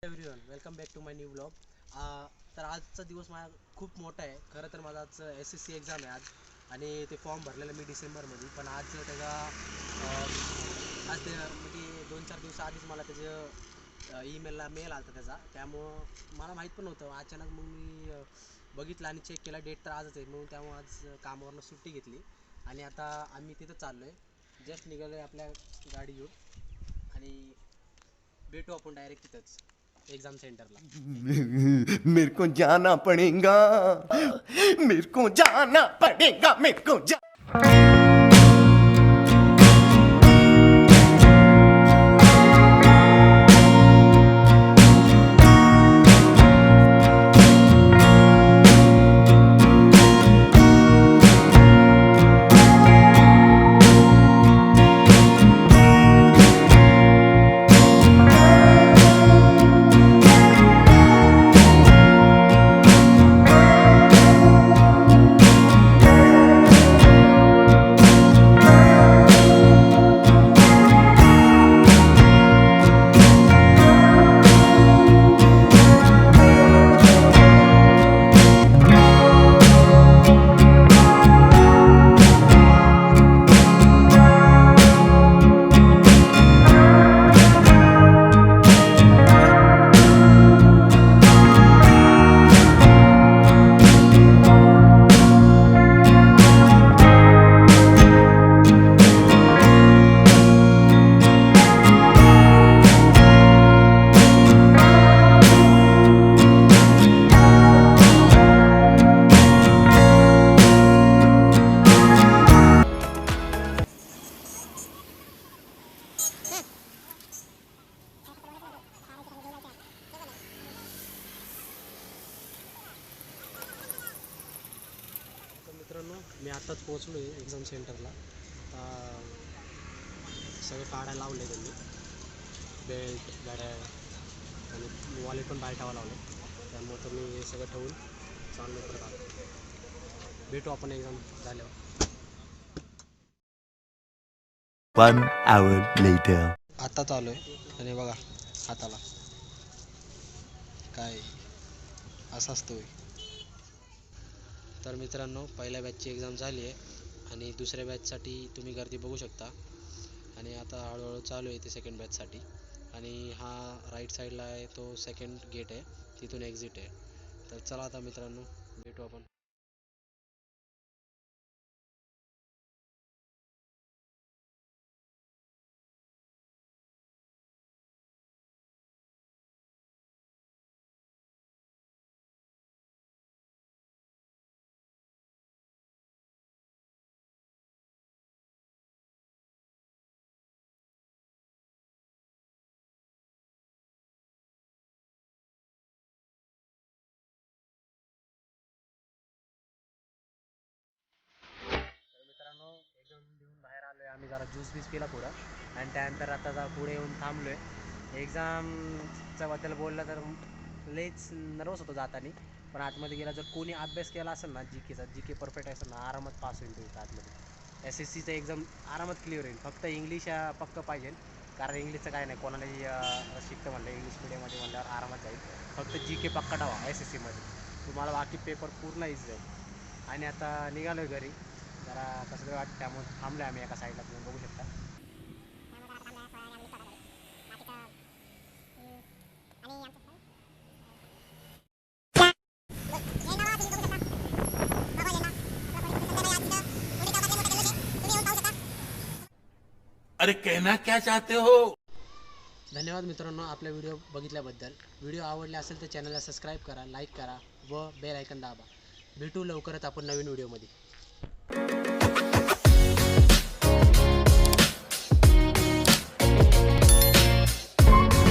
Everyone welcome back to my new blog. तर आजचा दिवस माझा खूप मोठा आहे. खरं तर माझा आज SSC एक्झाम आहे आज, आणि ते फॉर्म भरलेलं मी डिसेंबरमध्ये. पण आज त्याचा आज ते म्हणजे 2-4 दिवसाआधीच मला त्याचं ईमेलला मेल आला होता त्याचा. त्यामुळं मला माहीत पण नव्हतं. अचानक मग मी बघितलं आणि चेक केला, डेट तर आजच आहे. म्हणून त्यामुळे आज कामावरनं सुट्टी घेतली आणि आता आम्ही तिथं चाललो आहे. जस्ट निघालो आहे आपल्या गाडी घेऊन आणि भेटू आपण डायरेक्ट तिथंच एग्जाम सेंटरला. मेरे को जाना पड़ेगा, मेरे को जाना पड़ेगा, मेरे को मित्रांनो, मी आत्ताच पोहोचलो आहे एक्झाम सेंटरला. आता सगळं काढायला लावलं आहे त्यांनी, बेल्ट, घड्याळ आणि वॉलेट पण बाहेर ठेवायला लावलं. त्यामुळे तर मी हे सगळं ठेवून चाललो परत. आता भेटू आपण एक्झाम झाल्यावर. 1 hour later. आता चालू आहे आणि बघा हाताला काय असं असतं. तर मित्रांनो, पहिल्या बॅचची एक्झाम झाली आहे आणि दुसऱ्या बॅचसाठी तुम्ही गर्दी बघू शकता. आणि आता हळूहळू चालू आहे ते सेकंड बॅचसाठी. आणि हा राईट साईडला आहे तो सेकंड गेट आहे, तिथून एक्झिट आहे. तर चला आता मित्रांनो, भेटू आपण. मित्रांनो, एकदम घेऊन बाहेर आलो आहे आम्ही. जरा ज्यूस बीस पिला पुढं आणि त्यानंतर आता पुढे येऊन थांबलो आहे. एक्झामच्या बद्दल बोललं तर लईच नर्वस होतो जाताना. पण आतमध्ये गेला, जर कोणी अभ्यास केला असेल ना, जी के परफेक्ट असेल ना, आरामात पास होईल तो इथं आतमध्ये. SSCचं एक्झाम आरामात क्लिअर होईल. फक्त इंग्लिश पक्क पाहिजे, कारण इंग्लिशचं काय नाही, कोणालाही शिकतं म्हणलं इंग्लिश मिडियममध्ये म्हणल्यावर आरामात जाईल. फक्त GK पक्का ठेवा SSCमध्ये, तुम्हाला बाकी पेपर पूर्ण इझी जाईल. आणि आता निघालो आहे घरी. जरा कसं तरी वाटतं, त्यामुळे थांबलो आम्ही एका साईडला, तुम्ही बघू शकता. अरे कहना क्या चाहते हो. धन्यवाद मित्रांनो आपला व्हिडिओ बघितल्याबद्दल. व्हिडिओ आवडला असेल तर चॅनलला सबस्क्राईब करा, लाईक करा व बेल आयकन दाबा. भेटू लवकरच आपण नवीन व्हिडिओमध्ये.